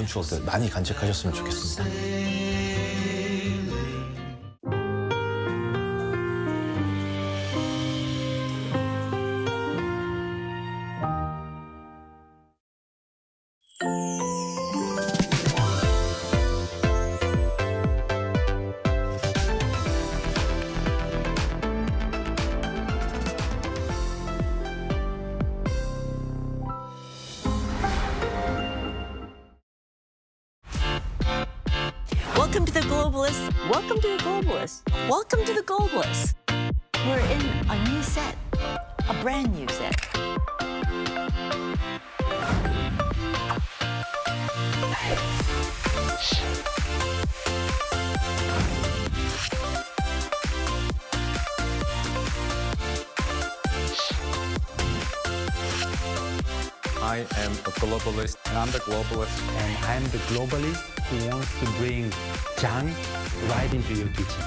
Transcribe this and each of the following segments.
추억들 많이 간직하셨으면 좋겠습니다. Welcome to the globalists. Welcome to the globalists. Welcome to the globalists. We're in a new set, a brand new set. I am a globalist. And I'm the globalist. And I'm the globalist who wants to bring junk right into your kitchen.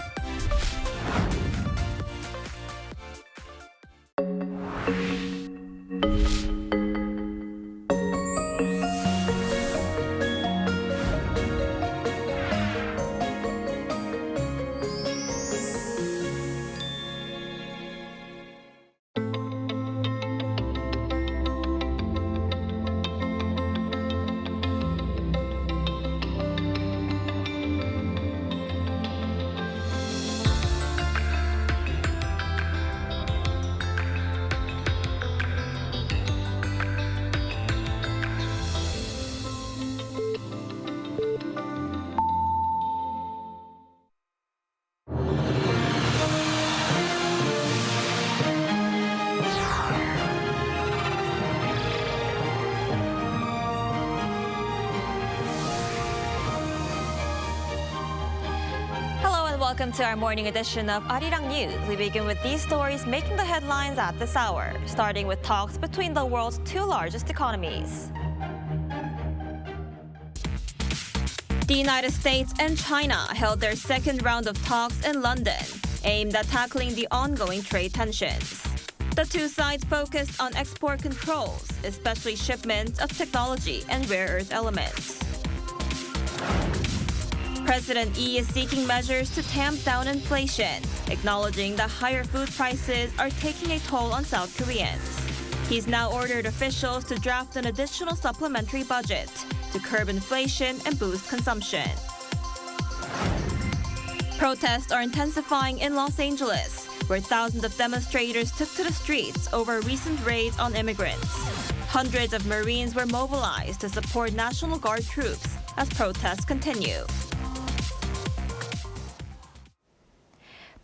Welcome to our morning edition of Arirang News. We begin with these stories making the headlines at this hour, starting with talks between the world's two largest economies. The United States and China held their second round of talks in London, aimed at tackling the ongoing trade tensions. The two sides focused on export controls, especially shipments of technology and rare earth elements. President Yi is seeking measures to tamp down inflation, acknowledging that higher food prices are taking a toll on South Koreans. He's now ordered officials to draft an additional supplementary budget to curb inflation and boost consumption. Protests are intensifying in Los Angeles, where thousands of demonstrators took to the streets over recent raids on immigrants. Hundreds of Marines were mobilized to support National Guard troops as protests continue.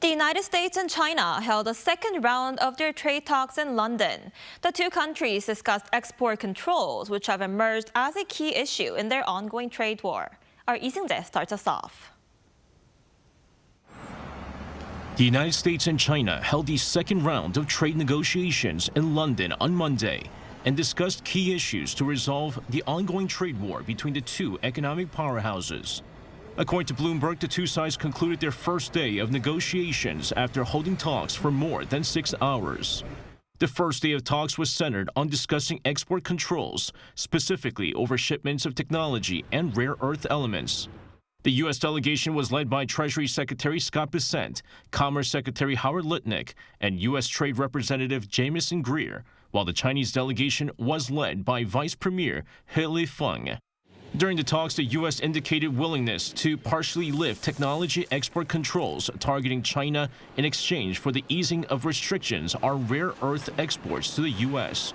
The United States and China held a second round of their trade talks in London. The two countries discussed export controls, which have emerged as a key issue in their ongoing trade war. Our Lee Seung-jae starts us off. The United States and China held the second round of trade negotiations in London on Monday and discussed key issues to resolve the ongoing trade war between the two economic powerhouses. According to Bloomberg, the two sides concluded their first day of negotiations after holding talks for more than 6 hours. The first day of talks was centered on discussing export controls, specifically over shipments of technology and rare earth elements. The U.S. delegation was led by Treasury Secretary Scott Bessent, Commerce Secretary Howard Lutnick, and U.S. Trade Representative Jamieson Greer, while the Chinese delegation was led by Vice Premier He Lifeng. During the talks, the U.S. indicated willingness to partially lift technology export controls targeting China in exchange for the easing of restrictions on rare earth exports to the U.S.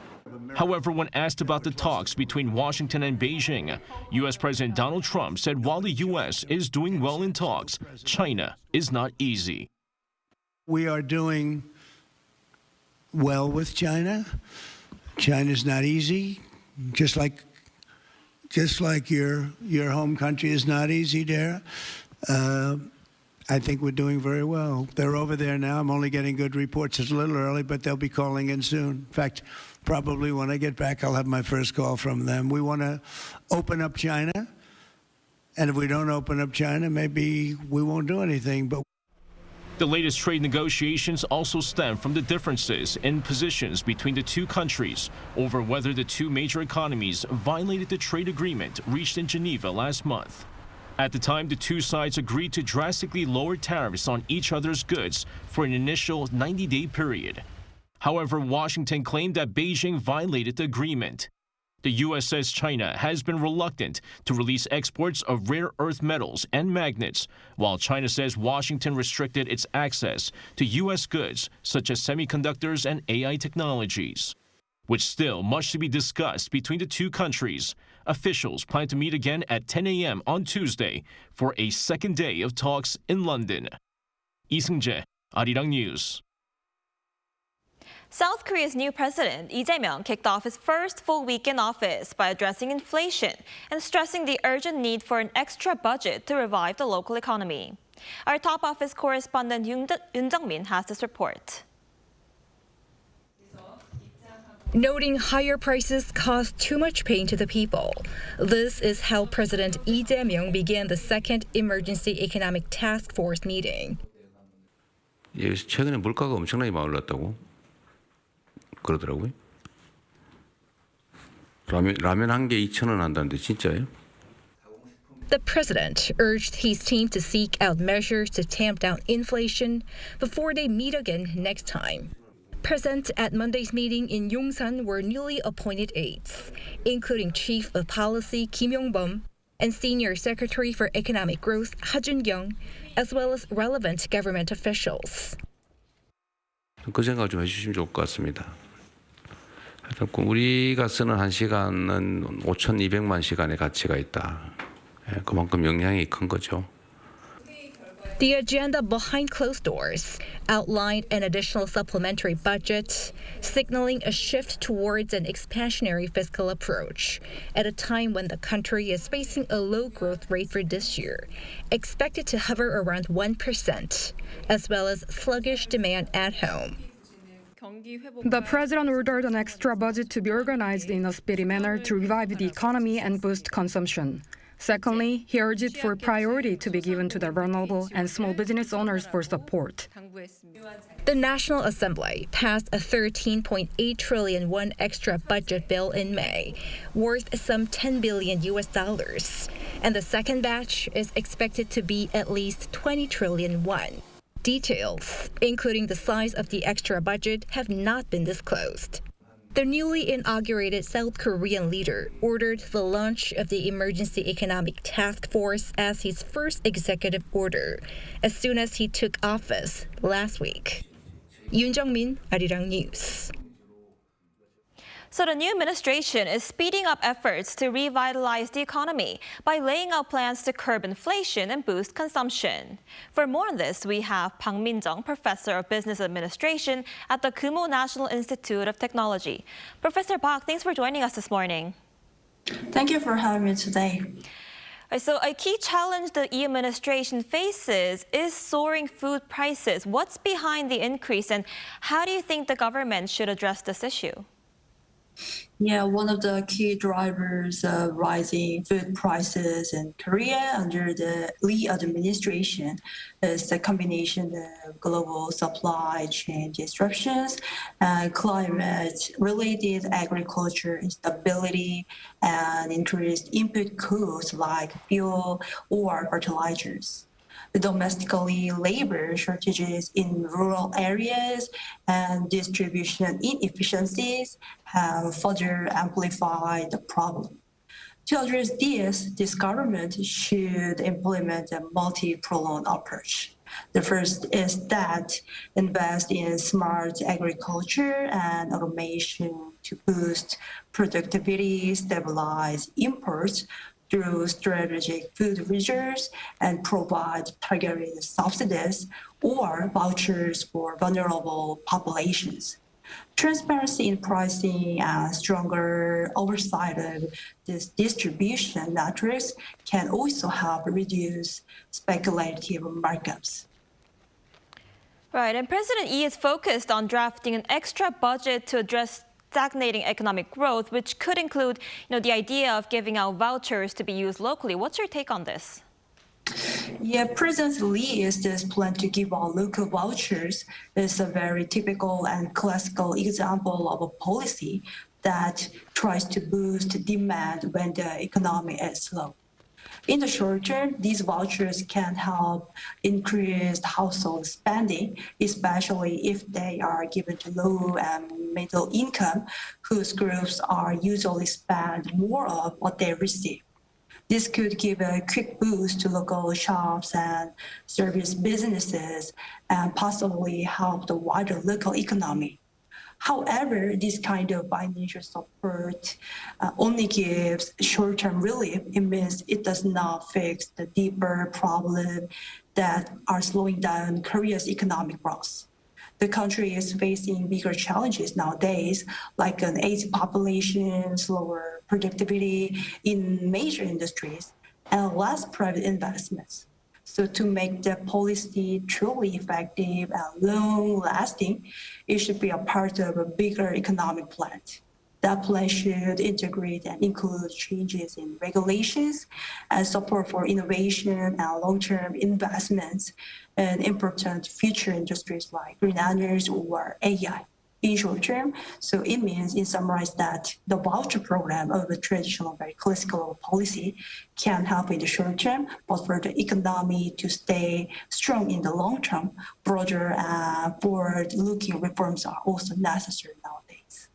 However, when asked about the talks between Washington and Beijing, U.S. President Donald Trump said while the U.S. is doing well in talks, China is not easy. We are doing well with China. China's not easy, just like your home country is not easy there. I think we're doing very well. They're over there now. I'm only getting good reports. It's a little early, but they'll be calling in soon. In fact, probably when I get back, I'll have my first call from them. We want to open up China. And if we don't open up China, maybe we won't do anything. But The latest trade negotiations also stem from the differences in positions between the two countries over whether the two major economies violated the trade agreement reached in Geneva last month. At the time, the two sides agreed to drastically lower tariffs on each other's goods for an initial 90-day period. However, Washington claimed that Beijing violated the agreement. The U.S. says China has been reluctant to release exports of rare earth metals and magnets, while China says Washington restricted its access to U.S. goods such as semiconductors and AI technologies. With still much to be discussed between the two countries, officials plan to meet again at 10 a.m. on Tuesday for a second day of talks in London. 이승재, Arirang News. South Korea's new president, Lee Jae-myung, kicked off his first full week in office by addressing inflation and stressing the urgent need for an extra budget to revive the local economy. Our top office correspondent Yoon Jung-min has this report. Noting higher prices cause too much pain to the people. This is how President Lee Jae-myung began the second Emergency Economic Task Force meeting. 최근에 물가가 엄청나게 많이 올랐다고 그러더라고요. 라면 한 개 2,000원 한다는데 진짜예요? The president urged his team to seek out measures to tamp down inflation before they meet again next time. Present at Monday's meeting in Yongsan were newly appointed aides, including Chief of Policy Kim Yong-bum and Senior Secretary for Economic Growth Ha Jun-kyung, as well as relevant government officials. 그 생각 좀 해주시면 좋을 것 같습니다. 하여튼 우리가 쓰는 1시간은 5,200만 시간의 가치가 있다. 그만큼 영향이 큰 거죠. The agenda behind closed doors outlined an additional supplementary budget, signaling a shift towards an expansionary fiscal approach at a time when the country is facing a low growth rate for this year, expected to hover around 1%, as well as sluggish demand at home. The president ordered an extra budget to be organized in a speedy manner to revive the economy and boost consumption. Secondly, he urged for priority to be given to the vulnerable and small business owners for support. The National Assembly passed a 13.8 trillion won extra budget bill in May, worth some $10 billion, and the second batch is expected to be at least 20 trillion won. Details, including the size of the extra budget, have not been disclosed. The newly inaugurated South Korean leader ordered the launch of the Emergency Economic Task Force as his first executive order as soon as he took office last week. Yoon Jung-min, Arirang News. So the new administration is speeding up efforts to revitalize the economy by laying out plans to curb inflation and boost consumption. For more on this, we have Park Min-jung, Professor of Business Administration at the Kumo National Institute of Technology. Professor Park, thanks for joining us this morning. Thank you for having me today. So a key challenge the Lee administration faces is soaring food prices. What's behind the increase, and how do you think the government should address this issue? Yeah, one of the key drivers of rising food prices in Korea under the Lee administration is the combination of global supply chain disruptions and climate-related agriculture instability and increased input costs like fuel or fertilizers. Domestically, labor shortages in rural areas and distribution inefficiencies have further amplified the problem. To address this government should implement a multi-pronged approach. The first is that invest in smart agriculture and automation to boost productivity, stabilize imports through strategic food reserves, and provide targeted subsidies or vouchers for vulnerable populations. Transparency in pricing and stronger oversight of this distribution networks can also help reduce speculative markups. Right, and President Lee is focused on drafting an extra budget to address stagnating economic growth, which could include, the idea of giving out vouchers to be used locally. What's your take on this? Yeah, President Lee's this plan to give out local vouchers is a very typical and classical example of a policy that tries to boost demand when the economy is slow. In the short term, these vouchers can help increase household spending, especially if they are given to low and middle income, whose groups are usually spend more of what they receive. This could give a quick boost to local shops and service businesses and possibly help the wider local economy. However, this kind of financial support only gives short-term relief. It means it does not fix the deeper problem that are slowing down Korea's economic growth. The country is facing bigger challenges nowadays, like an aging population, slower productivity in major industries, and less private investments. So to make the policy truly effective and long-lasting, it should be a part of a bigger economic plan. That plan should integrate and include changes in regulations and support for innovation and long-term investments in important future industries like green energy or AI. In short term, so it means, in summarize, that the voucher program of a traditional, very classical policy can help in the short term, but for the economy to stay strong in the long term, broader forward-looking reforms are also necessary nowadays.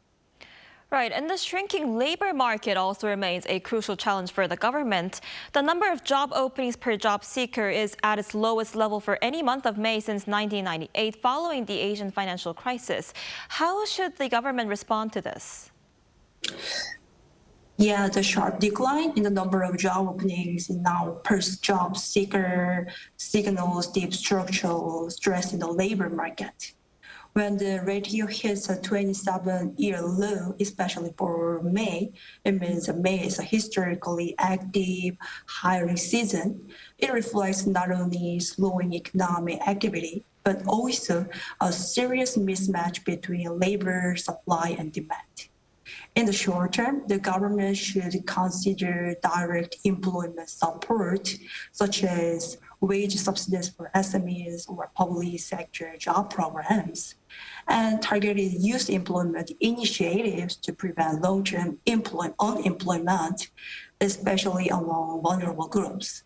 Right, and the shrinking labor market also remains a crucial challenge for the government. The number of job openings per job seeker is at its lowest level for any month of May since 1998, following the Asian financial crisis. How should the government respond to this? Yeah, the sharp decline in the number of job openings now per job seeker signals deep structural stress in the labor market. When the ratio hits a 27-year low, especially for May, it means May is a historically active hiring season. It reflects not only slowing economic activity, but also a serious mismatch between labor supply and demand. In the short term, the government should consider direct employment support, such as wage subsidies for SMEs or public sector job programs, and targeted youth employment initiatives to prevent long-term unemployment, especially among vulnerable groups.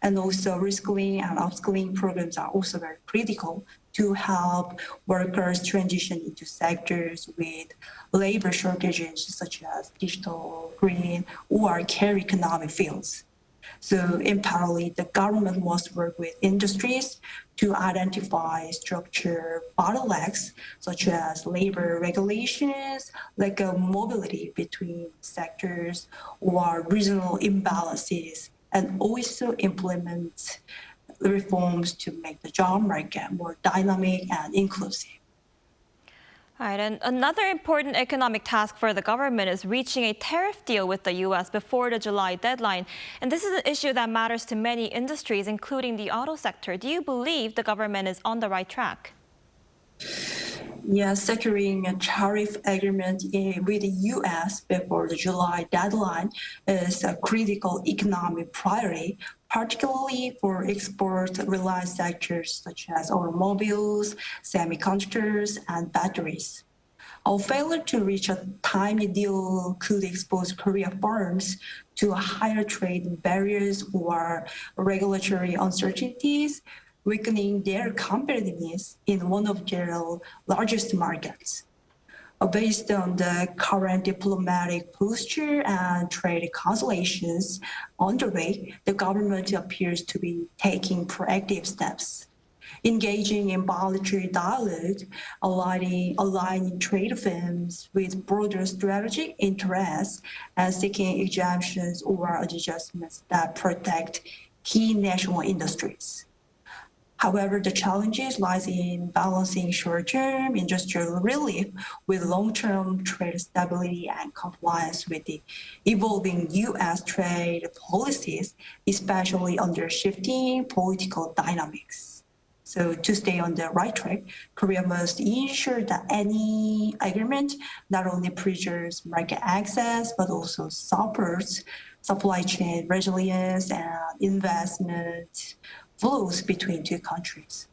And also reskilling and upskilling programs are also very critical to help workers transition into sectors with labor shortages, such as digital, green, or care economic fields. So in parallel, the government must work with industries to identify structural bottlenecks, such as labor regulations, like mobility between sectors or regional imbalances, and also implement reforms to make the job market more dynamic and inclusive. All right, and another important economic task for the government is reaching a tariff deal with the U.S. before the July deadline. And this is an issue that matters to many industries, including the auto sector. Do you believe the government is on the right track? Yeah, securing a tariff agreement with the U.S. before the July deadline is a critical economic priority, particularly for export-reliant sectors such as automobiles, semiconductors, and batteries. Our failure to reach a timely deal could expose Korea firms to higher trade barriers or regulatory uncertainties, weakening their competitiveness in one of their largest markets. Based on the current diplomatic posture and trade consolidations underway, the government appears to be taking proactive steps, engaging in bilateral dialogue, aligning trade firms with broader strategic interests, and seeking exemptions or adjustments that protect key national industries. However, the challenges lies in balancing short-term industrial relief with long-term trade stability and compliance with the evolving U.S. trade policies, especially under shifting political dynamics. So to stay on the right track, Korea must ensure that any agreement not only preserves market access, but also supports supply chain resilience and investment flows between two countries.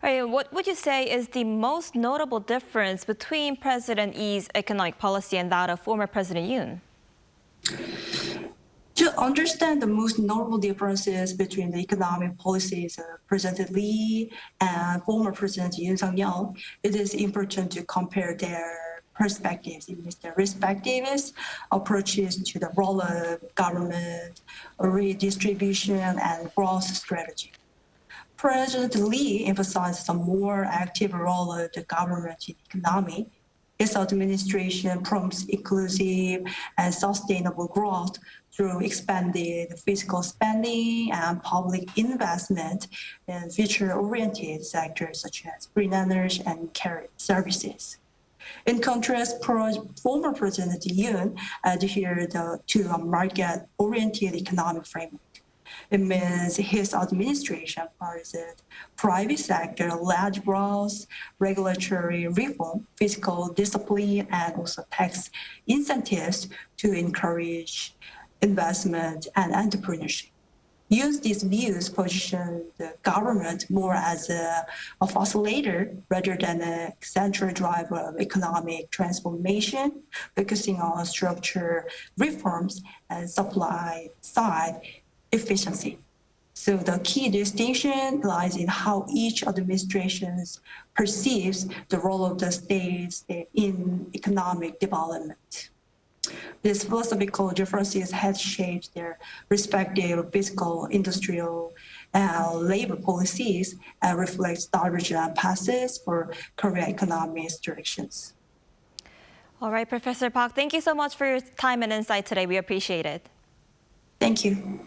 What would you say is the most notable difference between President Lee's economic policy and that of former President Yoon? To understand the most notable differences between the economic policies of President Lee and former President Yoon Suk-yeol, it is important to compare their perspectives in their respective approaches to the role of government, redistribution, and growth strategy. President Lee emphasized a more active role of the government in the economy. His administration promotes inclusive and sustainable growth through expanded fiscal spending and public investment in future-oriented sectors such as green energy and care services. In contrast, former President Yoon adhered to a market-oriented economic framework. It means his administration prioritized private sector-led growth, regulatory reform, fiscal discipline, and also tax incentives to encourage investment and entrepreneurship. Use these views position the government more as a facilitator rather than a central driver of economic transformation, focusing on structural reforms and supply side efficiency. So the key distinction lies in how each administration perceives the role of the states in economic development. These philosophical differences have shaped their respective fiscal, industrial, and labor policies and reflects divergent paths for Korean economic directions. All right, Professor Park, thank you so much for your time and insight today. We appreciate it. Thank you.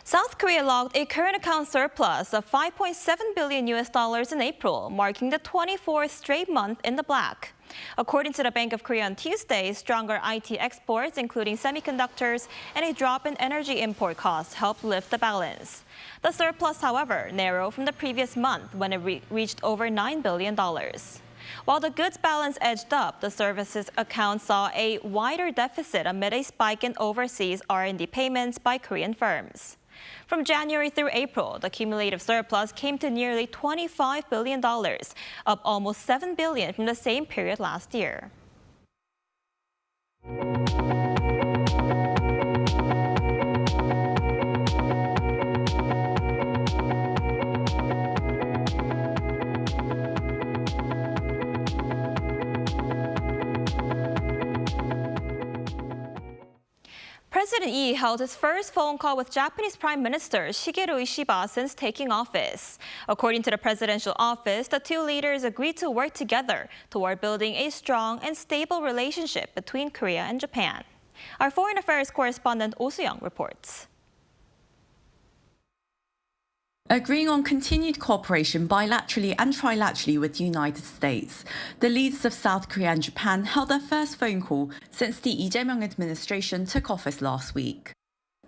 South Korea logged a current account surplus of $5.7 billion in April, marking the 24th straight month in the black. According to the Bank of Korea on Tuesday, stronger IT exports, including semiconductors, and a drop in energy import costs helped lift the balance. The surplus, however, narrowed from the previous month when it reached over $9 billion. While the goods balance edged up, the services account saw a wider deficit amid a spike in overseas R&D payments by Korean firms. From January through April, the cumulative surplus came to nearly $25 billion, up almost $7 billion from the same period last year. President Lee held his first phone call with Japanese Prime Minister Shigeru Ishiba since taking office. According to the presidential office, the two leaders agreed to work together toward building a strong and stable relationship between Korea and Japan. Our foreign affairs correspondent Oh Soo-young reports. Agreeing on continued cooperation bilaterally and trilaterally with the United States, the leaders of South Korea and Japan held their first phone call since the Lee Jae-myung administration took office last week.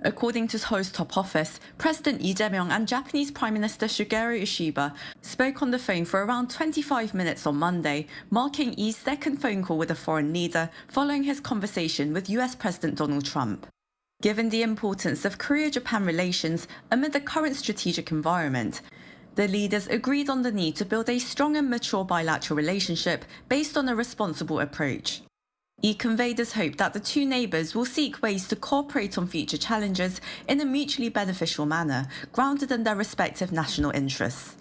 According to Seoul's top office, President Lee Jae-myung and Japanese Prime Minister Shigeru Ishiba spoke on the phone for around 25 minutes on Monday, marking Lee's second phone call with a foreign leader following his conversation with US President Donald Trump. Given the importance of Korea-Japan relations amid the current strategic environment, the leaders agreed on the need to build a strong and mature bilateral relationship based on a responsible approach. He conveyed his hope that the two neighbours will seek ways to cooperate on future challenges in a mutually beneficial manner, grounded in their respective national interests.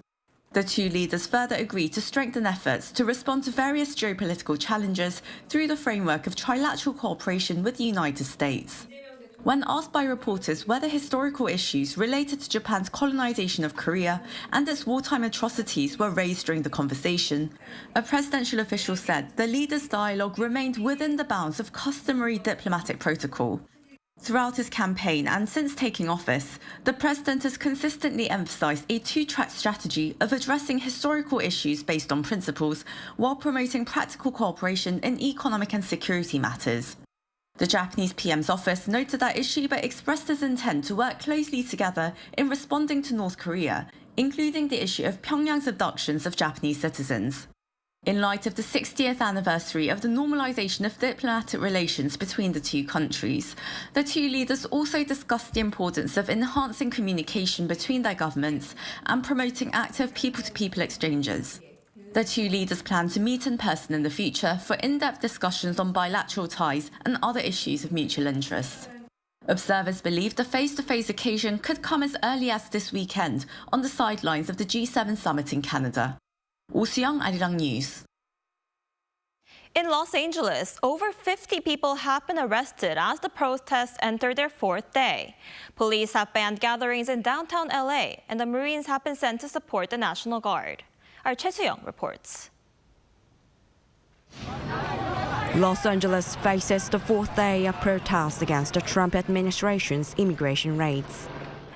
The two leaders further agreed to strengthen efforts to respond to various geopolitical challenges through the framework of trilateral cooperation with the United States. When asked by reporters whether historical issues related to Japan's colonization of Korea and its wartime atrocities were raised during the conversation, a presidential official said the leaders' dialogue remained within the bounds of customary diplomatic protocol. Throughout his campaign and since taking office, the president has consistently emphasized a two-track strategy of addressing historical issues based on principles while promoting practical cooperation in economic and security matters. The Japanese PM's office noted that Ishiba expressed his intent to work closely together in responding to North Korea, including the issue of Pyongyang's abductions of Japanese citizens. in light of the 60th anniversary of the normalization of diplomatic relations between the two countries. The two leaders also discussed the importance of enhancing communication between their governments and promoting active people-to-people exchanges. The two leaders plan to meet in person in the future for in-depth discussions on bilateral ties and other issues of mutual interest. Observers believe the face-to-face occasion could come as early as this weekend on the sidelines of the G7 summit in Canada. Seung, Arirang News. In Los Angeles, over 50 people have been arrested as the protests enter their fourth day. Police have banned gatherings in downtown LA, and the Marines have been sent to support the National Guard. Our Choi Soo-young reports. Los Angeles faces the fourth day of protests against the Trump administration's immigration raids.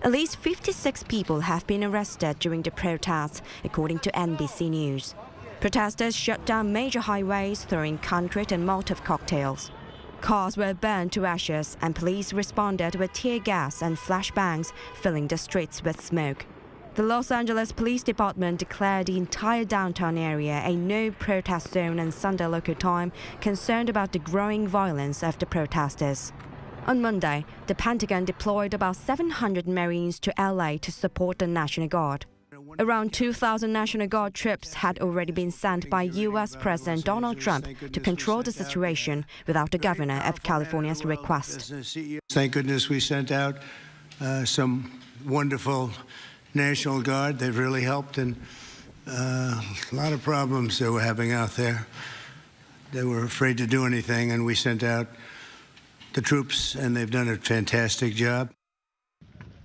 At least 56 people have been arrested during the protests, according to NBC News. Protesters shut down major highways, throwing concrete and Molotov cocktails. Cars were burned to ashes, and police responded with tear gas and flashbangs, filling the streets with smoke. The Los Angeles Police Department declared the entire downtown area a no-protest zone on Sunday local time, concerned about the growing violence of the protesters. On Monday, the Pentagon deployed about 700 Marines to LA to support the National Guard. Around 2,000 National Guard troops had already been sent by U.S. President Donald Trump to control the situation without the governor of California's request. Thank goodness we sent out some wonderful National Guard. They've really helped in a lot of problems they were having out there. They were afraid to do anything, and we sent out the troops, and they've done a fantastic job.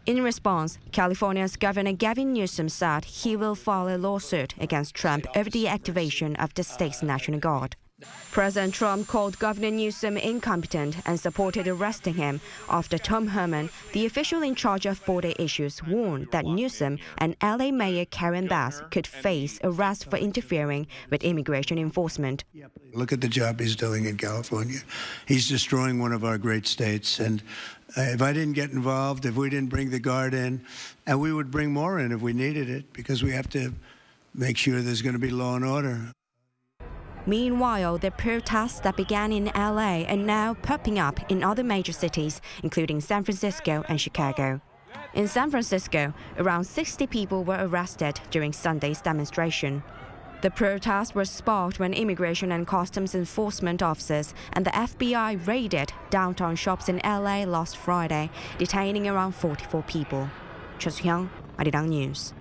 In response, California's Governor Gavin Newsom said he will file a lawsuit against Trump over the activation of the state's National Guard. President Trump called Governor Newsom incompetent and supported arresting him after Tom Herman, the official in charge of border issues, warned that Newsom and LA Mayor Karen Bass could face arrest for interfering with immigration enforcement. Look at the job he's doing in California. He's destroying one of our great states. And if I didn't get involved, if we didn't bring the Guard in, and we would bring more in if we needed it, because we have to make sure there's going to be law and order. Meanwhile, the protests that began in LA are now popping up in other major cities, including San Francisco and Chicago. In San Francisco, around 60 people were arrested during Sunday's demonstration. The protests were sparked when immigration and customs enforcement officers and the FBI raided downtown shops in LA last Friday, detaining around 44 people. Choi Soo-young, Arirang News.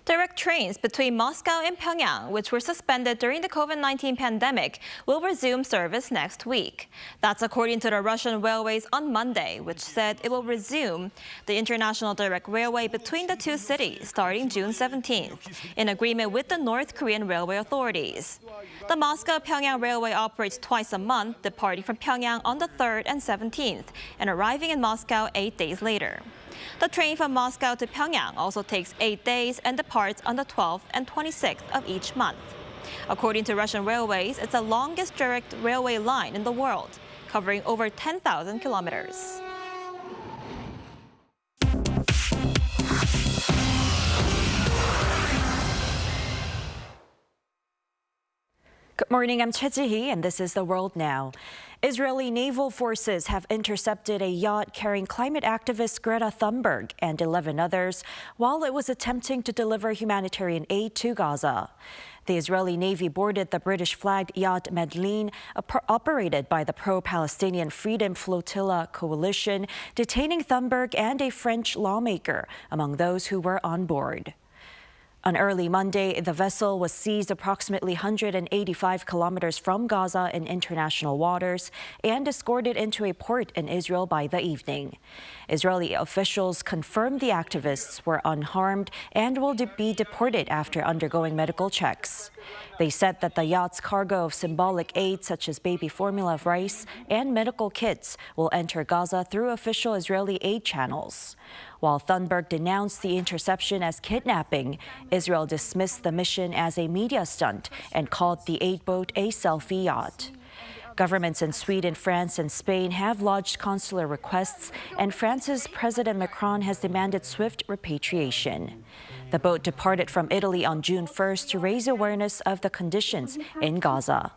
Direct trains between Moscow and Pyongyang, which were suspended during the COVID-19 pandemic, will resume service next week. That's according to the Russian railways on Monday, which said it will resume the international direct railway between the two cities starting June 17th, in agreement with the North Korean railway authorities. The Moscow-Pyongyang railway operates twice a month, departing from Pyongyang on the 3rd and 17th, and arriving in Moscow 8 days later. The train from Moscow to Pyongyang also takes 8 days and departs on the 12th and 26th of each month. According to Russian railways, it's the longest direct railway line in the world, covering over 10,000 kilometers. Good morning, I'm Choi Ji-hee, and this is The World Now. Israeli naval forces have intercepted a yacht carrying climate activist Greta Thunberg and 11 others while it was attempting to deliver humanitarian aid to Gaza. The Israeli Navy boarded the British-flagged yacht Madeleine, operated by the pro-Palestinian Freedom Flotilla coalition, detaining Thunberg and a French lawmaker among those who were on board. On early Monday, the vessel was seized approximately 185 kilometers from Gaza in international waters and escorted into a port in Israel by the evening. Israeli officials confirmed the activists were unharmed and will be deported after undergoing medical checks. They said that the yacht's cargo of symbolic aid such as baby formula, rice, and medical kits will enter Gaza through official Israeli aid channels. While Thunberg denounced the interception as kidnapping, Israel dismissed the mission as a media stunt and called the aid boat a selfie yacht. Governments in Sweden, France, and Spain have lodged consular requests, and France's President Macron has demanded swift repatriation. The boat departed from Italy on June 1st to raise awareness of the conditions in Gaza.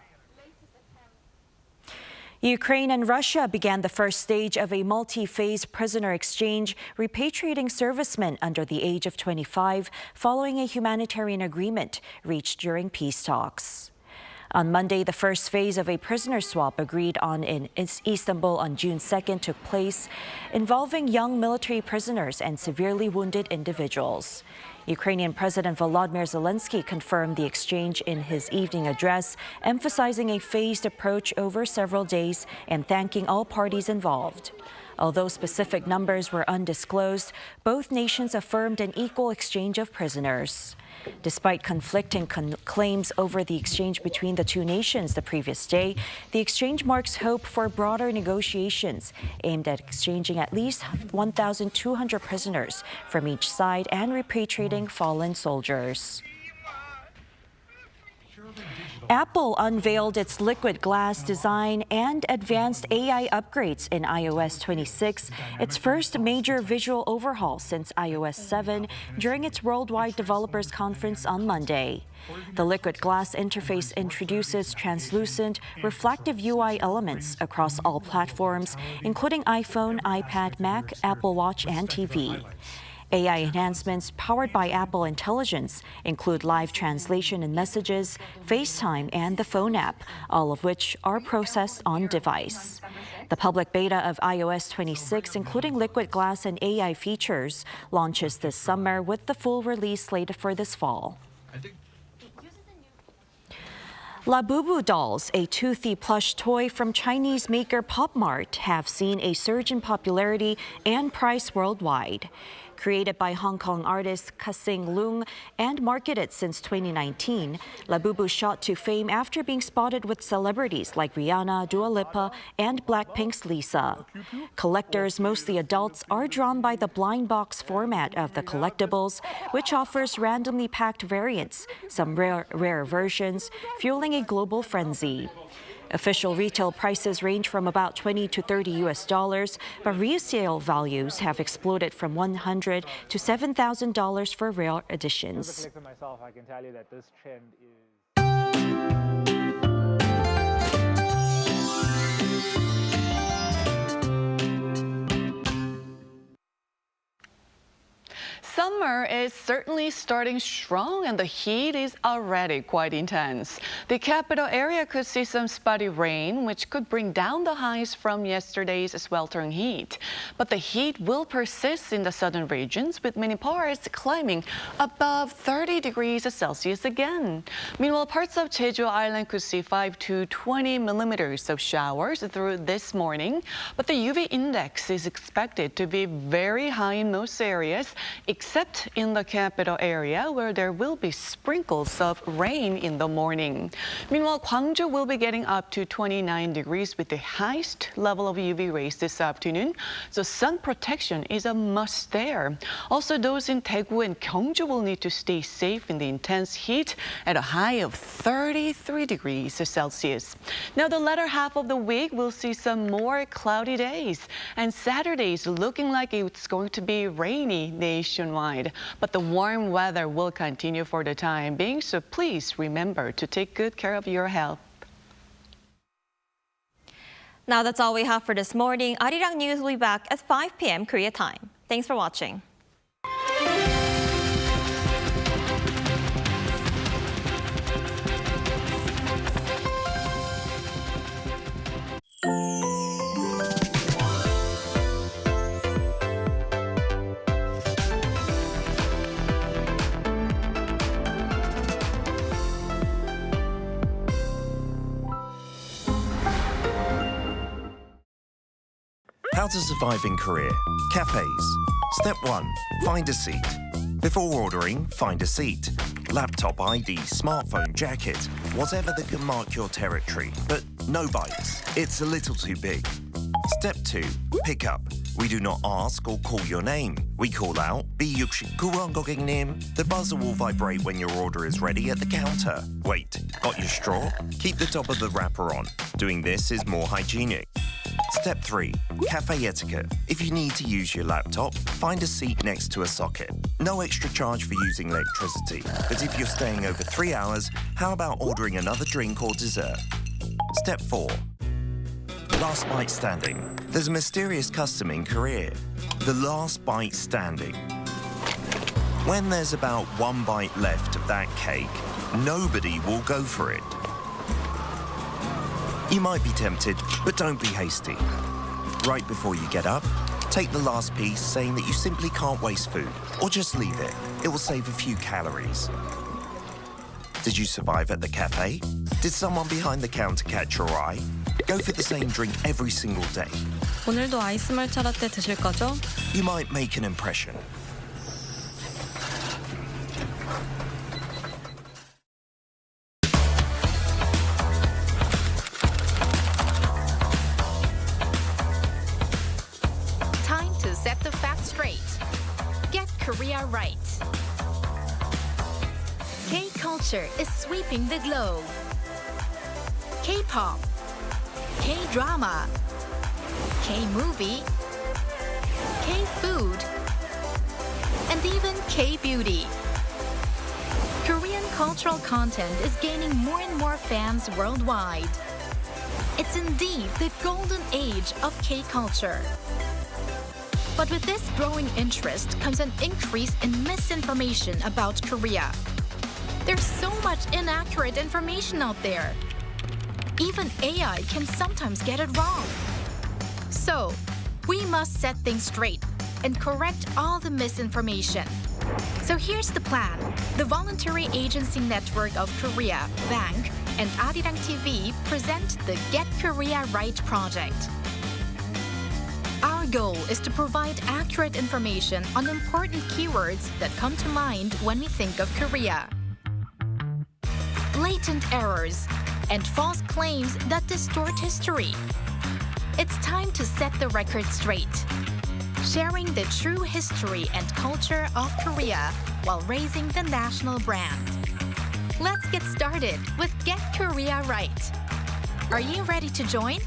Ukraine and Russia began the first stage of a multi-phase prisoner exchange, repatriating servicemen under the age of 25 following a humanitarian agreement reached during peace talks. On Monday, the first phase of a prisoner swap agreed on in Istanbul on June 2nd took place, involving young military prisoners and severely wounded individuals. Ukrainian President Volodymyr Zelensky confirmed the exchange in his evening address, emphasizing a phased approach over several days and thanking all parties involved. Although specific numbers were undisclosed, both nations affirmed an equal exchange of prisoners. Despite conflicting claims over the exchange between the two nations the previous day, the exchange marks hope for broader negotiations aimed at exchanging at least 1,200 prisoners from each side and repatriating fallen soldiers. Apple unveiled its liquid glass design and advanced AI upgrades in iOS 26, its first major visual overhaul since iOS 7, during its Worldwide Developers Conference on Monday. The liquid glass interface introduces translucent, reflective UI elements across all platforms, including iPhone, iPad, Mac, Apple Watch, and TV. AI enhancements powered by Apple Intelligence include live translation in Messages, FaceTime, and the Phone app, all of which are processed on device. The public beta of iOS 26, including liquid glass and AI features, launches this summer with the full release slated for this fall. Labubu dolls, a toothy plush toy from Chinese maker Pop Mart, have seen a surge in popularity and price worldwide. Created by Hong Kong artist Ka-Sing Leung and marketed since 2019, Labubu shot to fame after being spotted with celebrities like Rihanna, Dua Lipa, and Blackpink's Lisa. Collectors, mostly adults, are drawn by the blind box format of the collectibles, which offers randomly packed variants, some rare versions, fueling a global frenzy. Official retail prices range from about $20 to $30, but resale values have exploded from $100 to $7,000 for rare editions. I can tell you that this trend is Summer is certainly starting strong and the heat is already quite intense. The capital area could see some spotty rain, which could bring down the highs from yesterday's sweltering heat. But the heat will persist in the southern regions, with many parts climbing above 30 degrees Celsius again. Meanwhile, parts of Jeju Island could see 5 to 20 millimeters of showers through this morning. But the UV index is expected to be very high in most areas, except in the capital area, where there will be sprinkles of rain in the morning. Meanwhile, Gwangju will be getting up to 29 degrees with the highest level of UV rays this afternoon, so sun protection is a must there. Also, those in Daegu and Gyeongju will need to stay safe in the intense heat at a high of 33 degrees Celsius. Now, the latter half of the week will see some more cloudy days, and Saturday is looking like it's going to be rainy nationwide. But the warm weather will continue for the time being, so please remember to take good care of your health. Now that's all we have for this morning. Arirang News will be back at 5 p.m. Korea time. Thanks for watching. How to survive in Korea. Cafes. Step 1. Find a seat. Before ordering, find a seat. Laptop ID, smartphone, jacket, whatever that can mark your territory. But no bites. It's a little too big. Step 2. Pick up. We do not ask or call your name. We call out, B69번 고객님. The buzzer will vibrate when your order is ready at the counter. Wait, got your straw? Keep the top of the wrapper on. Doing this is more hygienic. Step 3. Cafe etiquette. If you need to use your laptop, find a seat next to a socket. No extra charge for using electricity. But if you're staying over 3 hours, how about ordering another drink or dessert? Step 4. Last bite standing. There's a mysterious custom in Korea. The last bite standing. When there's about 1 bite left of that cake, nobody will go for it. You might be tempted, but don't be hasty. Right before you get up, take the last piece, saying that you simply can't waste food, or just leave it. It will save a few calories. Did you survive at the cafe? Did someone behind the counter catch your eye? Go for the same drink every single day. 오늘도 아이스 말차 라떼 드실 거죠? You might make an impression. Time to set the facts straight. Get Korea right. K-culture is sweeping the globe. K-pop, K-drama, K-movie, K-food, and even K-beauty. Korean cultural content is gaining more and more fans worldwide. It's indeed the golden age of K-culture. But with this growing interest comes an increase in misinformation about Korea. There's so much inaccurate information out there. Even AI can sometimes get it wrong. So, we must set things straight and correct all the misinformation. So here's the plan. The Voluntary Agency Network of Korea, VANK, and Arirang TV present the Get Korea Right project. Our goal is to provide accurate information on important keywords that come to mind when we think of Korea. Blatant errors and false claims that distort history. It's time to set the record straight, sharing the true history and culture of Korea while raising the national brand. Let's get started with Get Korea Right. Are you ready to join?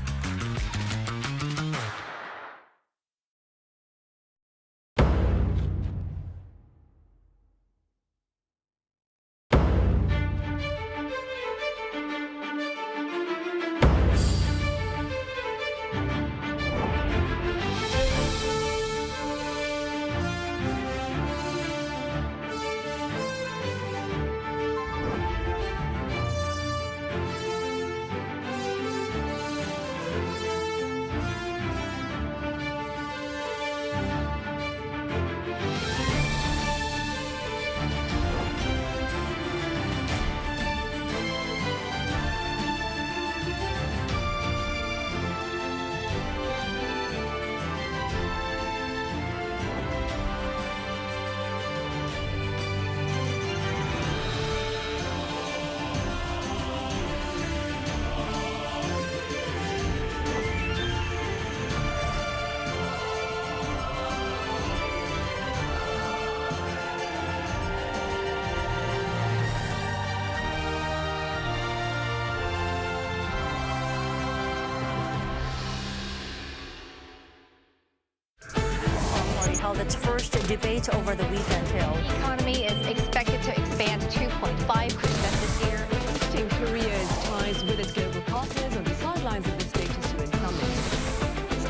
Held its first debate over the weekend. The economy is expected to expand 2.5% this year. Boosting Korea's ties with its global partners on the sidelines of the Status UN summit.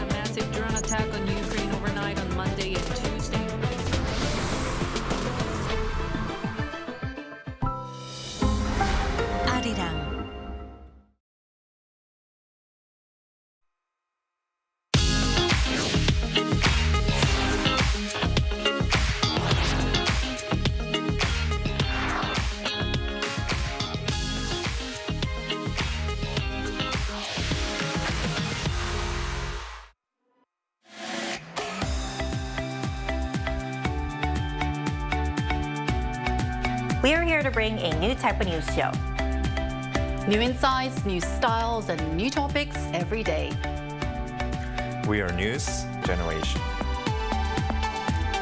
A massive drone attack on Ukraine overnight on Monday and Tuesday. Arirang. We are here to bring a new type of news show. New insights, new styles, and new topics every day. We are News Generation.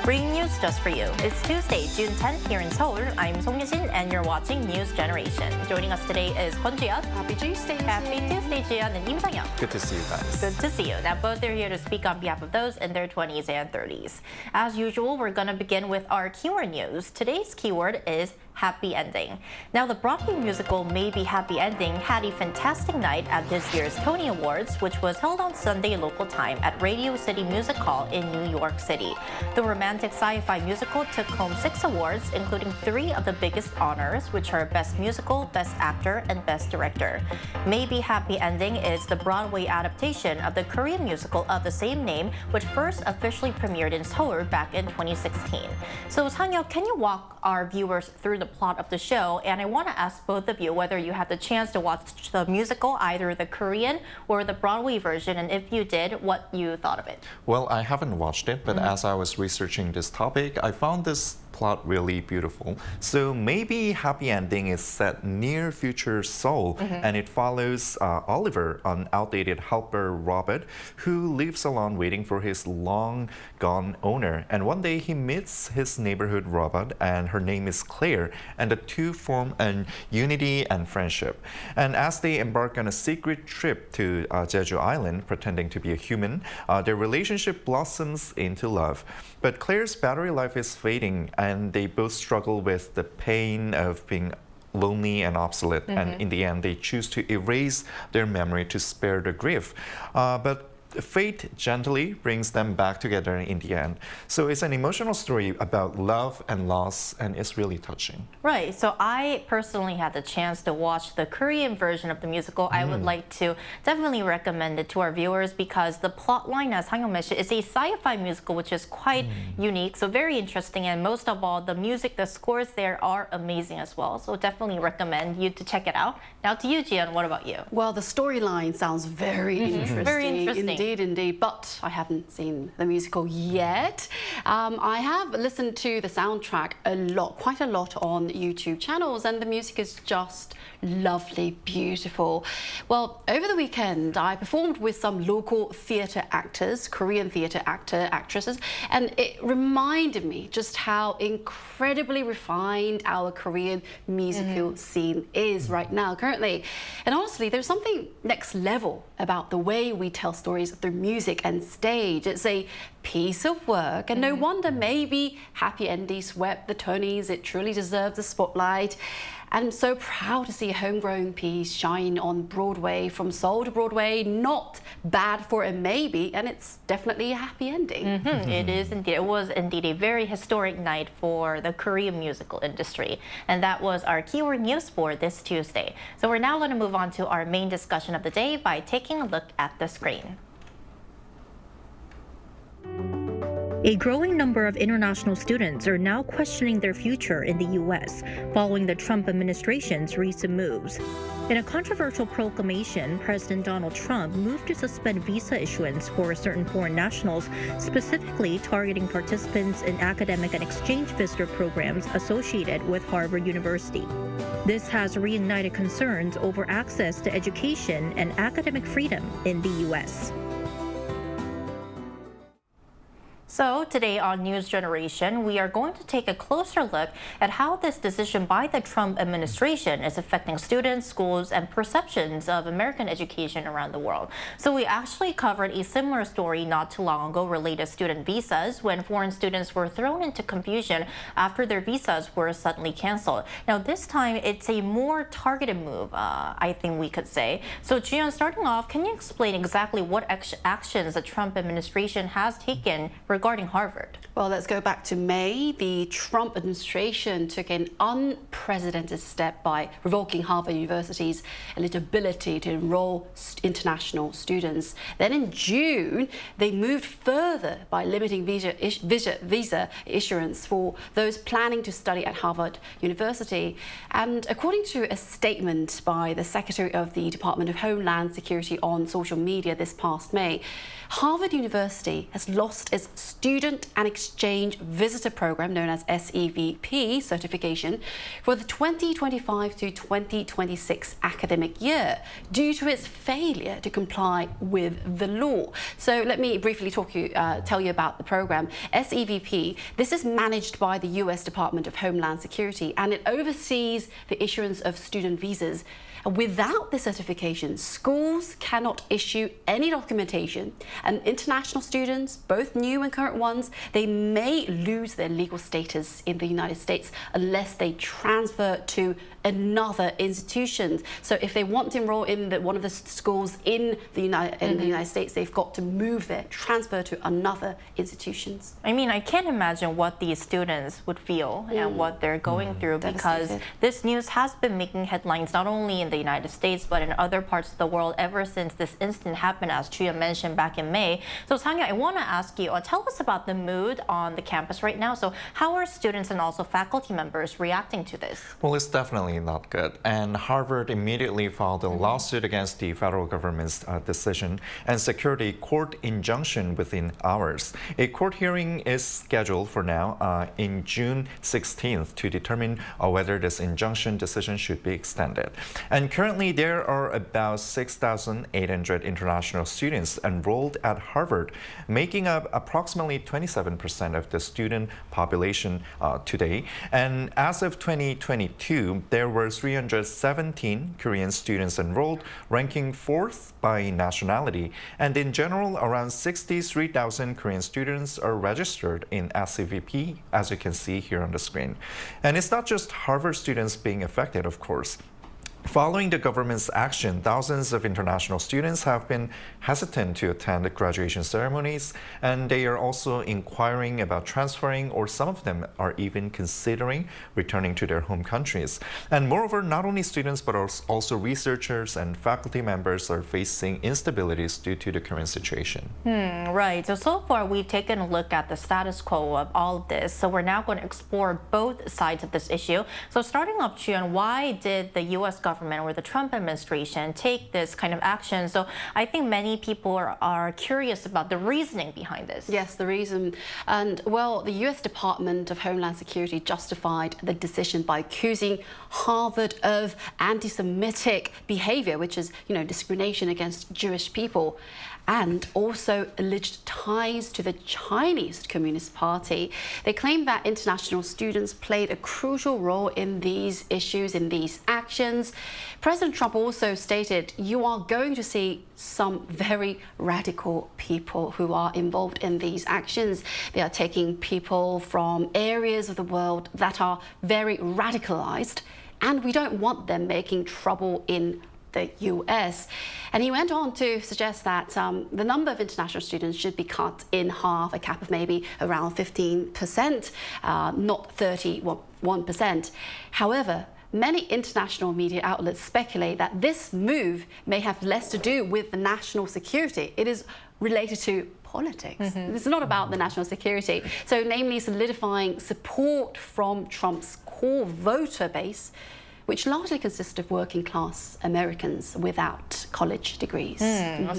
Bringing news just for you. It's Tuesday, June 10th here in Seoul. I'm Song Yushin and you're watching News Generation. Joining us today is Kwon Ji-yeon. Happy Tuesday. Happy Tuesday, Ji-yeon, and Im Sang-yeon. Good to see you guys. Good to see you. Now, both are here to speak on behalf of those in their 20s and 30s. As usual, we're going to begin with our keyword news. Today's keyword is happy ending. Now, the Broadway musical Maybe Happy Ending had a fantastic night at this year's Tony Awards, which was held on Sunday local time at Radio City Music Hall in New York City. The romantic sci-fi musical took home 6 awards, including 3 of the biggest honors, which are Best Musical, Best Actor, and Best Director. Maybe Happy Ending is the Broadway adaptation of the Korean musical of the same name, which first officially premiered in Seoul back in 2016. So, Sang-yeon, can you walk our viewers through the plot of the show? And I want to ask both of you whether you had the chance to watch the musical, either the Korean or the Broadway version, and if you did, what you thought of it. Well, I haven't watched it, but as I was researching this topic, I found this plot really beautiful. So Maybe Happy Ending is set near future Seoul, and it follows Oliver, an outdated helper Robert, who lives alone waiting for his long gone owner. And one day he meets his neighborhood Robert, and her name is Claire, and the two form an unity and friendship. And as they embark on a secret trip to Jeju Island, pretending to be a human, their relationship blossoms into love. But Claire's battery life is fading, and they both struggle with the pain of being lonely and obsolete. And in the end, they choose to erase their memory to spare the grief. But fate gently brings them back together in the end. So it's an emotional story about love and loss, and it's really touching. Right. So I personally had the chance to watch the Korean version of the musical. I would like to definitely recommend it to our viewers because the plot line, as Sang-yeon mentioned, is a sci-fi musical, which is quite unique. So very interesting. And most of all, the music, the scores there are amazing as well. So definitely recommend you to check it out. Now to you, Ji-yeon, what about you? Well, the storyline sounds very interesting. Very interesting. Indeed, but I haven't seen the musical yet. I have listened to the soundtrack quite a lot on YouTube channels, and the music is just lovely, beautiful. Well, over the weekend, I performed with some local theatre actors, Korean theatre actresses, and it reminded me just how incredibly refined our Korean musical scene is right now, currently. And honestly, there's something next level about the way we tell stories through music and stage. It's a piece of work, and no wonder Maybe Happy Ending swept the Tonys. It truly deserves the spotlight. I'm so proud to see a homegrown piece shine on Broadway, from Seoul to Broadway. Not bad for a maybe, and it's definitely a happy ending. It is indeed. It was indeed a very historic night for the Korean musical industry. And that was our keyword news for this Tuesday. So we're now going to move on to our main discussion of the day by taking a look at the screen. A growing number of international students are now questioning their future in the U.S. following the Trump administration's recent moves. In a controversial proclamation, President Donald Trump moved to suspend visa issuance for certain foreign nationals, specifically targeting participants in academic and exchange visitor programs associated with Harvard University. This has reignited concerns over access to education and academic freedom in the U.S. So today on News Generation, we are going to take a closer look at how this decision by the Trump administration is affecting students, schools, and perceptions of American education around the world. So we actually covered a similar story not too long ago related to student visas, when foreign students were thrown into confusion after their visas were suddenly canceled. Now this time, it's a more targeted move, I think we could say. So Ji-yeon, starting off, can you explain exactly what actions the Trump administration has taken regarding Harvard? Well, let's go back to May. The Trump administration took an unprecedented step by revoking Harvard University's eligibility to enroll international students. Then in June, they moved further by limiting visa issuance for those planning to study at Harvard University. And according to a statement by the Secretary of the Department of Homeland Security on social media this past May, Harvard University has lost its Student and Exchange Visitor Program, known as SEVP certification, for the 2025 to 2026 academic year due to its failure to comply with the law. So let me briefly tell you about the program. SEVP, this is managed by the US Department of Homeland Security, and it oversees the issuance of student visas. Without the certification, schools cannot issue any documentation, and international students, both new and current ones, they may lose their legal status in the United States unless they transfer to another institution. So if they want to enroll in one of the schools in the United States, they've got to move there, transfer to another institutions. I mean, I can't imagine what these students would feel and what they're going through, because this news has been making headlines not only in the United States but in other parts of the world ever since this incident happened, as Chuya mentioned, back in May. So Sang-Hyo, I want to ask you, tell us about the mood on the campus right now. So how are students and also faculty members reacting to this? Well, it's definitely not good. And Harvard immediately filed a lawsuit against the federal government's decision and secured a court injunction within hours. A court hearing is scheduled for now in June 16th to determine whether this injunction decision should be extended. And currently there are about 6,800 international students enrolled at Harvard, making up approximately 27% of the student population today. And as of 2022, there were 317 Korean students enrolled, ranking 4th by nationality. And in general, around 63,000 Korean students are registered in SEVP, as you can see here on the screen. And it's not just Harvard students being affected, of course. Following the government's action, thousands of international students have been hesitant to attend the graduation ceremonies, and they are also inquiring about transferring, or some of them are even considering returning to their home countries. And moreover, not only students but also researchers and faculty members are facing instabilities due to the current situation. Right. So far we've taken a look at the status quo of all of this. So we're now going to explore both sides of this issue. So starting off, Chuyeon, why did the U.S. government or the Trump administration take this kind of action? So I think many people are curious about the reasoning behind this. Yes, the reason. And well, the US Department of Homeland Security justified the decision by accusing Harvard of anti-Semitic behavior, which is, discrimination against Jewish people, and also alleged ties to the Chinese Communist Party. They claim that international students played a crucial role in these issues, in these actions. President Trump also stated, you are going to see some very radical people who are involved in these actions. They are taking people from areas of the world that are very radicalized, and we don't want them making trouble in the US. And he went on to suggest that the number of international students should be cut in half, a cap of maybe around 15%, not 31%. However, many international media outlets speculate that this move may have less to do with the national security. It is related to politics. It's not about the national security. So namely solidifying support from Trump's core voter base, which largely consists of working-class Americans without college degrees.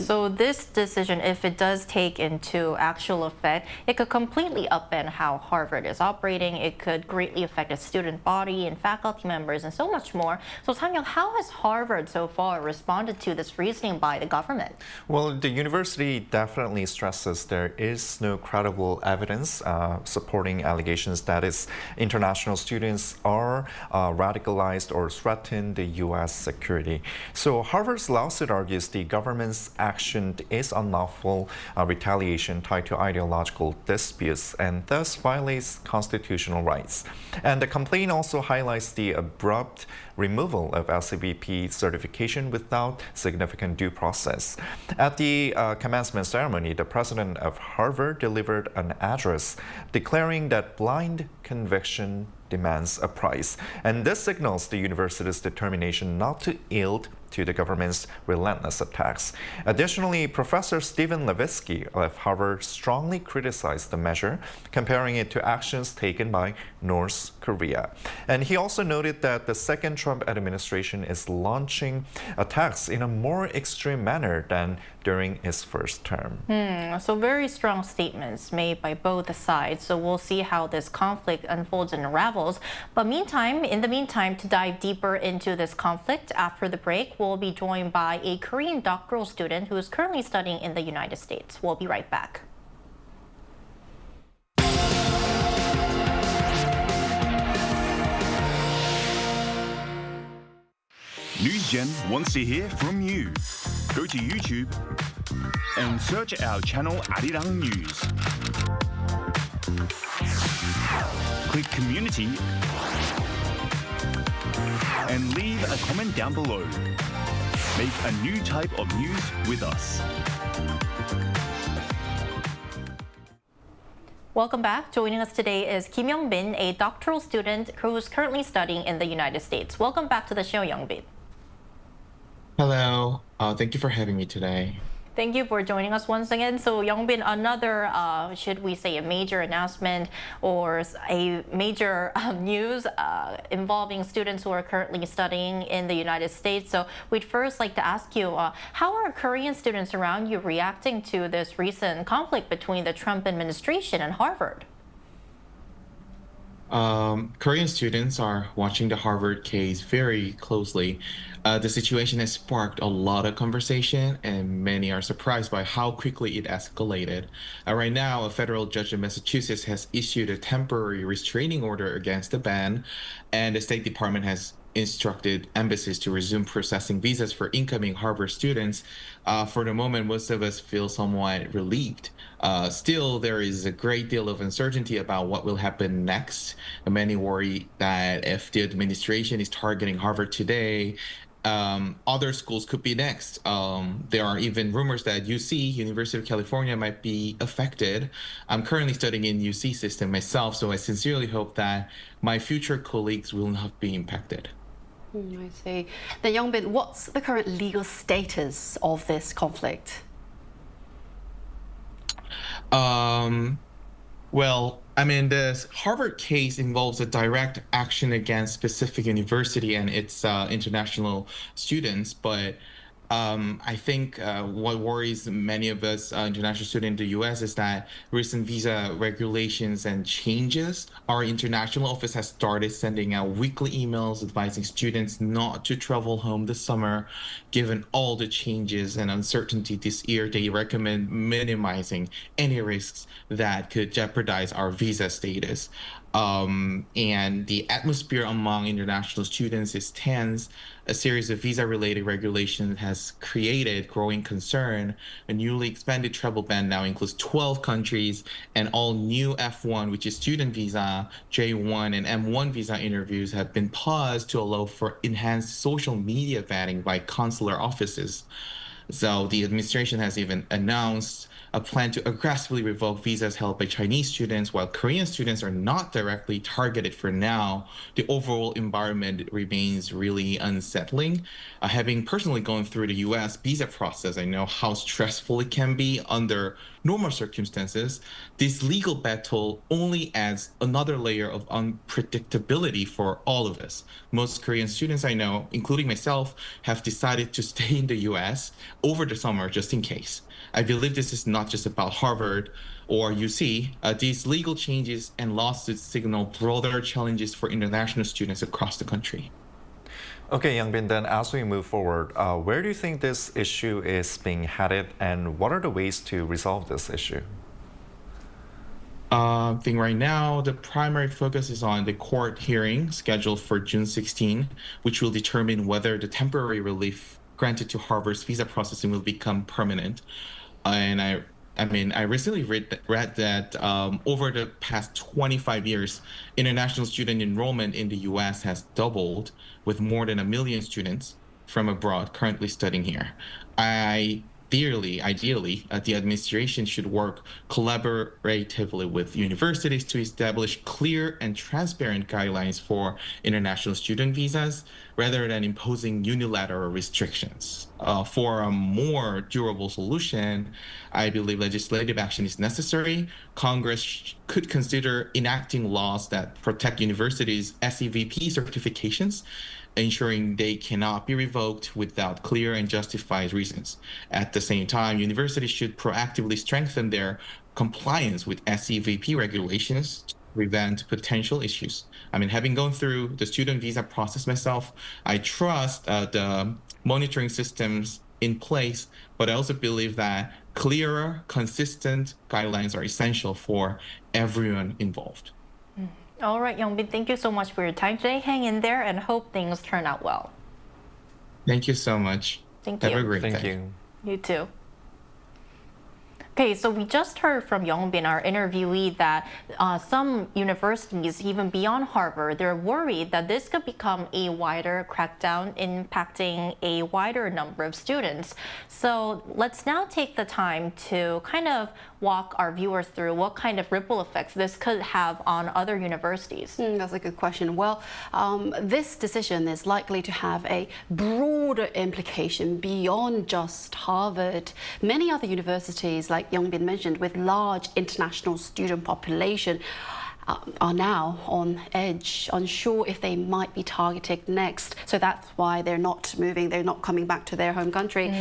So this decision, if it does take into actual effect, it could completely upend how Harvard is operating. It could greatly affect its student body and faculty members and so much more. So Sang-Hyo, how has Harvard so far responded to this reasoning by the government? Well, the university definitely stresses there is no credible evidence supporting allegations that its international students are radicalized or threaten the U.S. security. So Harvard's lawsuit argues the government's action is unlawful retaliation tied to ideological disputes and thus violates constitutional rights. And the complaint also highlights the abrupt removal of SEVP certification without significant due process. At the commencement ceremony, the president of Harvard delivered an address declaring that blind conviction demands a price. And this signals the university's determination not to yield to the government's relentless attacks. Additionally, Professor Stephen Levitsky of Harvard strongly criticized the measure, comparing it to actions taken by North Korea. And he also noted that the second Trump administration is launching attacks in a more extreme manner than during its first term. So very strong statements made by both sides. So we'll see how this conflict unfolds and unravels. But in the meantime, to dive deeper into this conflict after the break, we'll be joined by a Korean doctoral student who is currently studying in the United States. We'll be right back. NewsGen wants to hear from you. Go to YouTube and search our channel Arirang News. Click Community and leave a comment down below. Make a new type of news with us. Welcome back. Joining us today is Kim Young-bin, a doctoral student who is currently studying in the United States. Welcome back to the show, Young-bin. Hello. Thank you for having me today. Thank you for joining us once again. So, Young-bin, another, should we say, a major announcement or a major news involving students who are currently studying in the United States. So, we'd first like to ask you, how are Korean students around you reacting to this recent conflict between the Trump administration and Harvard? Korean students are watching the Harvard case very closely. The situation has sparked a lot of conversation, and many are surprised by how quickly it escalated. Right now, a federal judge in Massachusetts has issued a temporary restraining order against the ban, and the State Department has instructed embassies to resume processing visas for incoming Harvard students. For the moment, most of us feel somewhat relieved. Still, there is a great deal of uncertainty about what will happen next. Many worry that if the administration is targeting Harvard today, other schools could be next. There are even rumors that UC, University of California, might be affected. I'm currently studying in UC system myself, so I sincerely hope that my future colleagues will not be impacted. I see. Then, Young-bin, what's the current legal status of this conflict? Well, I mean, this Harvard case involves a direct action against specific university and its international students, but I think what worries many of us international students in the U.S. is that recent visa regulations and changes. Our international office has started sending out weekly emails advising students not to travel home this summer. Given all the changes and uncertainty this year, they recommend minimizing any risks that could jeopardize our visa status. And the atmosphere among international students is tense. A series of visa-related regulations has created growing concern. A newly expanded travel ban now includes 12 countries, and all new F1, which is student visa, J1, and M1 visa interviews have been paused to allow for enhanced social media vetting by consular offices. So the administration has even announced a plan to aggressively revoke visas held by Chinese students, while Korean students are not directly targeted for now. The overall environment remains really unsettling. Having personally gone through the U.S. visa process, I know how stressful it can be under normal circumstances. This legal battle only adds another layer of unpredictability for all of us. Most Korean students I know, including myself, have decided to stay in the U.S. over the summer just in case. I believe this is not just about Harvard or UC. These legal changes and lawsuits signal broader challenges for international students across the country. Okay, Young-bin, then as we move forward, where do you think this issue is being headed, and what are the ways to resolve this issue? I think right now the primary focus is on the court hearing scheduled for June 16, which will determine whether the temporary relief granted to Harvard's visa processing will become permanent. And I recently read that over the past 25 years, international student enrollment in the U.S. has doubled, with more than 1 million students from abroad currently studying here. Ideally, the administration should work collaboratively with universities to establish clear and transparent guidelines for international student visas, rather than imposing unilateral restrictions. for a more durable solution, I believe legislative action is necessary. Congress could consider enacting laws that protect universities' SEVP certifications, ensuring they cannot be revoked without clear and justified reasons. At the same time, universities should proactively strengthen their compliance with SEVP regulations to prevent potential issues. I mean, having gone through the student visa process myself, I trust the monitoring systems in place, but I also believe that clearer, consistent guidelines are essential for everyone involved. All right, Youngbin, thank you so much for your time today. Hang in there and hope things turn out well. Thank you so much. Thank you. Have a great day. Thank you. You too. Okay, so we just heard from Youngbin, our interviewee, that some universities, even beyond Harvard, they're worried that this could become a wider crackdown impacting a wider number of students. So let's now take the time to kind of walk our viewers through what kind of ripple effects this could have on other universities. That's a good question. Well, this decision is likely to have a broader implication beyond just Harvard. Many other universities, like Youngbin mentioned, with large international student population, are now on edge, unsure if they might be targeted next. So that's why they're not moving, they're not coming back to their home country.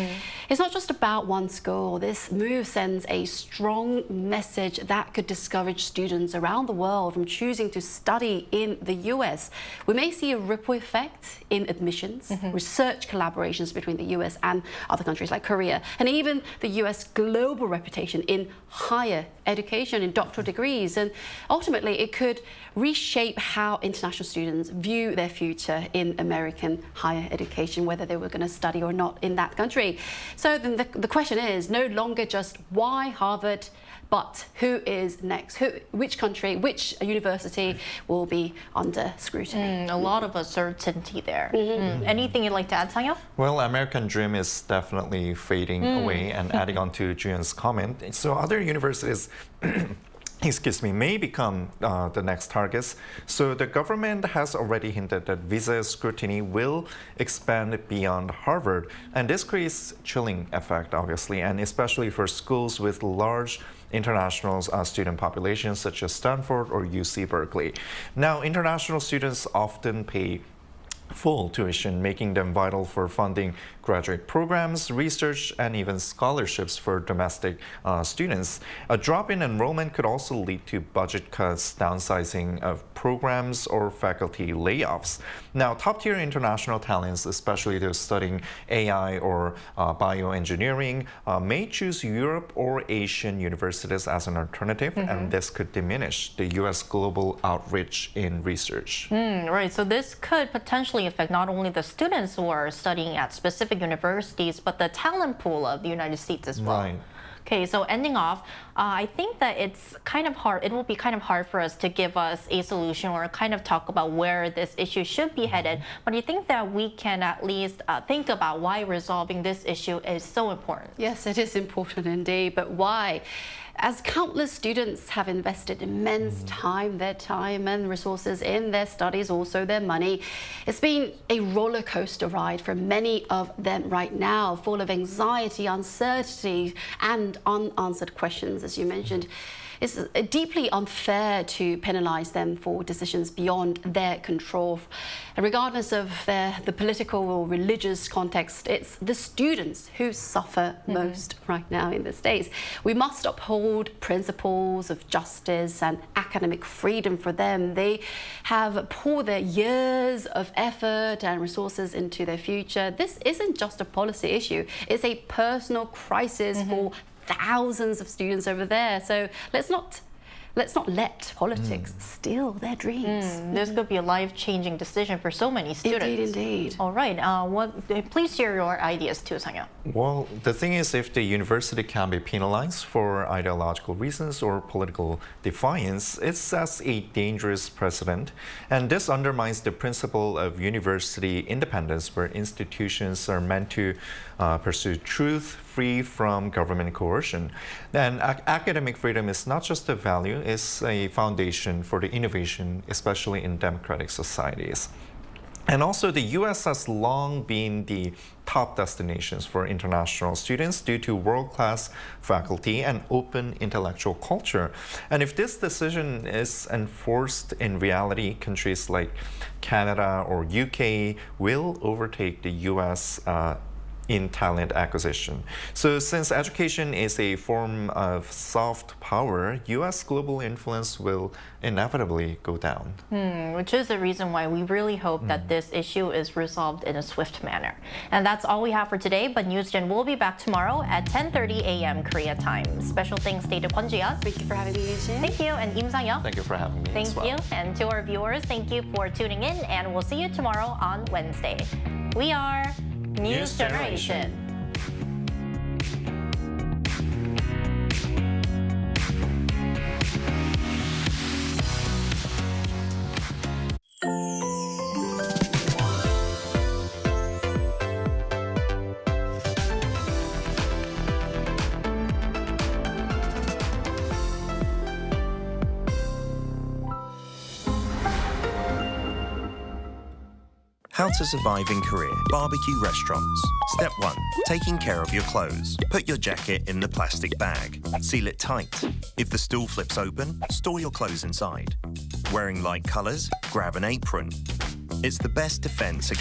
It's not just about one school. This move sends a strong message that could discourage students around the world from choosing to study in the US. We may see a ripple effect in admissions, research collaborations between the US and other countries like Korea, and even the US global reputation in higher education, in doctoral degrees. And ultimately, it could reshape how international students view their future in American higher education, whether they were going to study or not in that country. So then the question is no longer just why Harvard, but who is next? Which country, which university will be under scrutiny? A lot of uncertainty there. Anything you'd like to add, Sang-yeop? Well, American dream is definitely fading away, and adding on to Juyeon's comment, so other universities excuse me, may become the next targets. So the government has already hinted that visa scrutiny will expand beyond Harvard. And this creates chilling effect, obviously, and especially for schools with large international student populations such as Stanford or UC Berkeley. Now, international students often pay full tuition, making them vital for funding graduate programs, research, and even scholarships for domestic students. A drop in enrollment could also lead to budget cuts, downsizing of programs, or faculty layoffs. Now, top-tier international talents, especially those studying AI or bioengineering, may choose Europe or Asian universities as an alternative, and this could diminish the U.S. global outreach in research. Right, so this could potentially affect not only the students who are studying at specific universities, but the talent pool of the United States as well. Right. Okay, so ending off, I think that it's kind of hard, it will be kind of hard for us to give us a solution or kind of talk about where this issue should be headed, but I think that we can at least think about why resolving this issue is so important. Yes, it is important indeed, but why? As countless students have invested immense time, their time and resources in their studies, also their money, it's been a roller coaster ride for many of them right now, full of anxiety, uncertainty, and unanswered questions, as you mentioned. It's deeply unfair to penalize them for decisions beyond their control. And regardless of the political or religious context, it's the students who suffer most right now in the States. We must uphold principles of justice and academic freedom for them. They have poured their years of effort and resources into their future. This isn't just a policy issue. It's a personal crisis for thousands of students over there. So let's not let politics steal their dreams. This could be a life-changing decision for so many students. Indeed. All right. Please share your ideas too, Sang-yeop. Well, the thing is, if the university can be penalized for ideological reasons or political defiance, it sets a dangerous precedent. And this undermines the principle of university independence, where institutions are meant to pursue truth free from government coercion. And academic freedom is not just a value, it's a foundation for the innovation, especially in democratic societies. And also, the U.S. has long been the top destinations for international students due to world-class faculty and open intellectual culture. And if this decision is enforced in reality, countries like Canada or UK will overtake the U.S. In talent acquisition. So since education is a form of soft power, U.S. global influence will inevitably go down. Which is the reason why we really hope that this issue is resolved in a swift manner. And that's all we have for today, but NewsGen will be back tomorrow at 10:30 a.m. Korea time. Special thanks to Kwon-Ji-yeon. Thank you for having me, Eugene. Thank you, and Im Sang-yeon. Thank you for having me as well. Thank you, and to our viewers, thank you for tuning in, and we'll see you tomorrow on Wednesday. We are News Generation. How to survive in Korea. Barbecue restaurants. Step 1. Taking care of your clothes. Put your jacket in the plastic bag. Seal it tight. If the stool flips open, store your clothes inside. Wearing light colors, grab an apron. It's the best defense against